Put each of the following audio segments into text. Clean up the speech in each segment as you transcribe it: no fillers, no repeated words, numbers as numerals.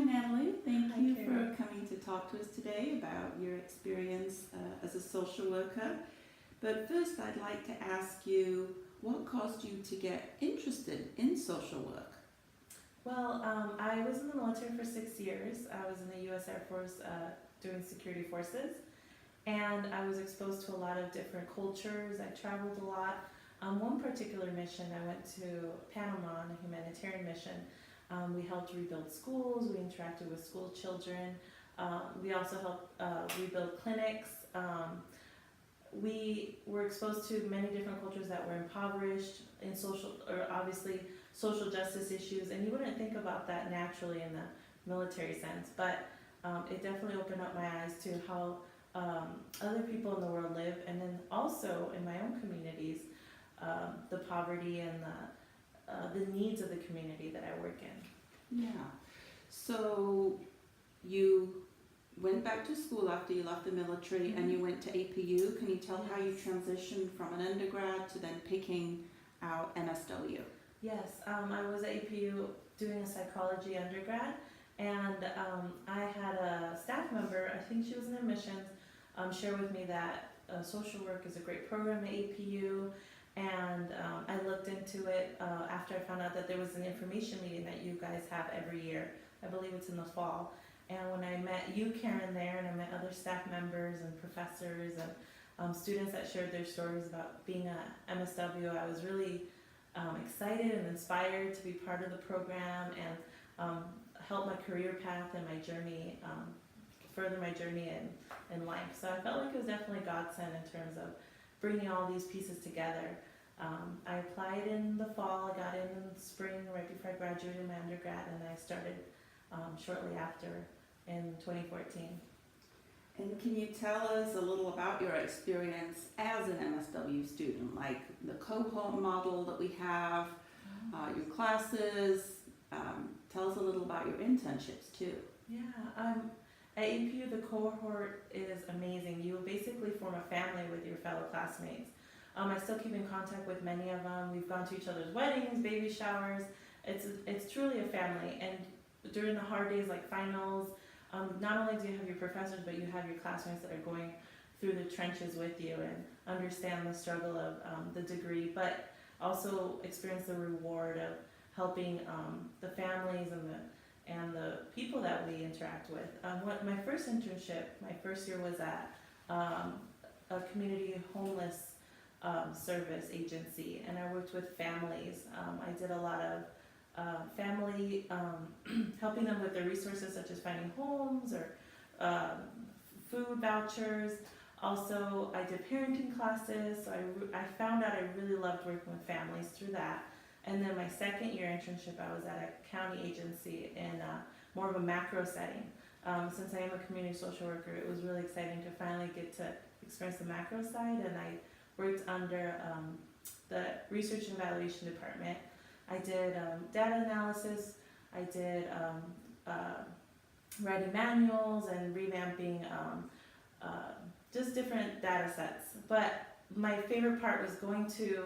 Natalie. Thank Hi, you Carrie. for coming to talk to us today about your experience as a social worker. But first, I'd like to ask you what caused you to get interested in social work? Well, I was in the military for 6 years. I was in the U.S. Air Force doing security forces, and I was exposed to a lot of different cultures. I traveled a lot. One particular mission, I went to Panama on a humanitarian mission. We helped rebuild schools. We interacted with school children. We also helped rebuild clinics. We were exposed to many different cultures that were impoverished in obviously social justice issues, and you wouldn't think about that naturally in the military sense, but it definitely opened up my eyes to how other people in the world live, and then also in my own communities, the poverty and the needs of the community that I work in. Yeah. So you went back to school after you left the military and you went to APU. Can you tell how you transitioned from an undergrad to then picking out MSW? Yes, I was at APU doing a psychology undergrad, and I had a staff member, I think she was in admissions, share with me that social work is a great program at APU, and I looked into it after I found out that there was an information meeting that you guys have every year. I believe it's in the fall. And when I met you, Karen, there, and I met other staff members and professors and students that shared their stories about being a MSW, I was really excited and inspired to be part of the program and help my career path and my journey, further my journey in life. So I felt like it was definitely a godsend in terms of bringing all these pieces together. I applied in the fall, I got in the spring right before I graduated my undergrad, and I started shortly after in 2014. And can you tell us a little about your experience as an MSW student, like the cohort model that we have, your classes? Tell us a little about your internships too. Yeah, at APU the cohort is amazing. You basically form a family with your fellow classmates. I still keep in contact with many of them. We've gone to each other's weddings, baby showers. It's truly a family. And during the hard days like finals, not only do you have your professors, but you have your classmates that are going through the trenches with you and understand the struggle of the degree, but also experience the reward of helping the families and the people that we interact with. My first internship, my first year was at a community homeless service agency, and I worked with families. I did a lot of family, helping them with their resources such as finding homes or food vouchers. Also, I did parenting classes, so I found out I really loved working with families through that. And then my second year internship, I was at a county agency in more of a macro setting. Since I am a community social worker, it was really exciting to finally get to experience the macro side, and I worked under the research and evaluation department. I did data analysis, I did writing manuals and revamping just different data sets. But my favorite part was going to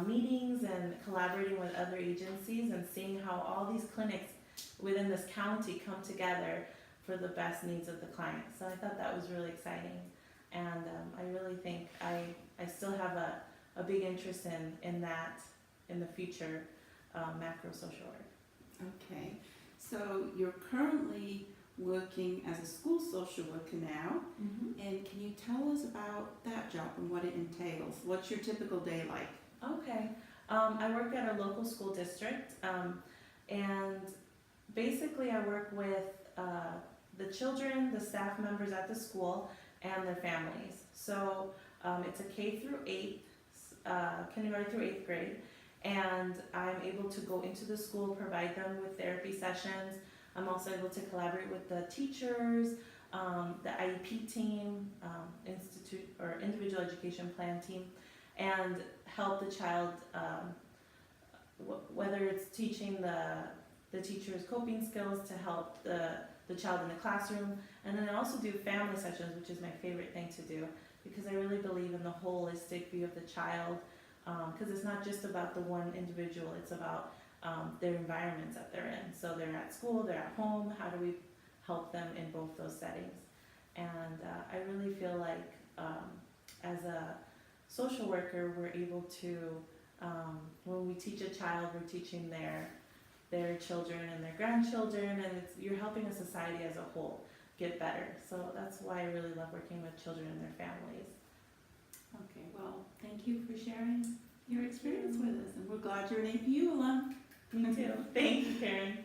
meetings and collaborating with other agencies and seeing how all these clinics within this county come together for the best needs of the client. So I thought that was really exciting, and I really think I still have a big interest in that in the future, macro social work. Okay, so you're currently working as a school social worker now, and can you tell us about that job and what it entails? What's your typical day like? Okay, I work at a local school district, and basically I work with the children, the staff members at the school, and their families. So it's a K through 8, kindergarten through 8th grade, and I'm able to go into the school, provide them with therapy sessions. I'm also able to collaborate with the teachers, the IEP team, institute or individual education plan team, and help the child, whether it's teaching the teacher's coping skills to help the child in the classroom. And then I also do family sessions, which is my favorite thing to do, because I really believe in the holistic view of the child, because it's not just about the one individual, it's about their environments that they're in. So they're at school, they're at home. How do we help them in both those settings? And I really feel like as a social worker, we're able to, when we teach a child, we're teaching their children and their grandchildren, and you're helping a society as a whole get better. So that's why I really love working with children and their families. Okay, well, thank you for sharing your experience with us, and we're glad you're an APU alum. Me too. Thank you, Karen.